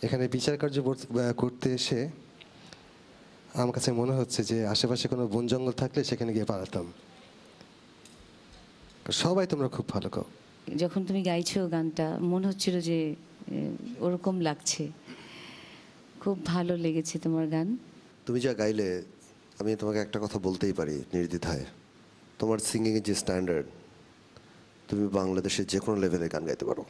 এখানে বিচার কার্য করতে এসে আমার কাছে মনে হচ্ছে যে আশেপাশে কোনো বন জঙ্গল থাকলে সেখানে গিয়ে পালাতাম। সবাই তোমরা খুব ভালো গাও। যখন তুমি গাইছো গানটা মনে হচ্ছিল যে ওরকম লাগছে, খুব ভালো লেগেছে তোমার গান। তুমি যা গাইলে আমি তোমাকে একটা কথা বলতেই পারি নির্দ্বিধায়, তোমার সিঙ্গিংয়ের যে স্ট্যান্ডার্ড, তুমি বাংলাদেশের যে কোনো লেভেলে গান গাইতে পারো।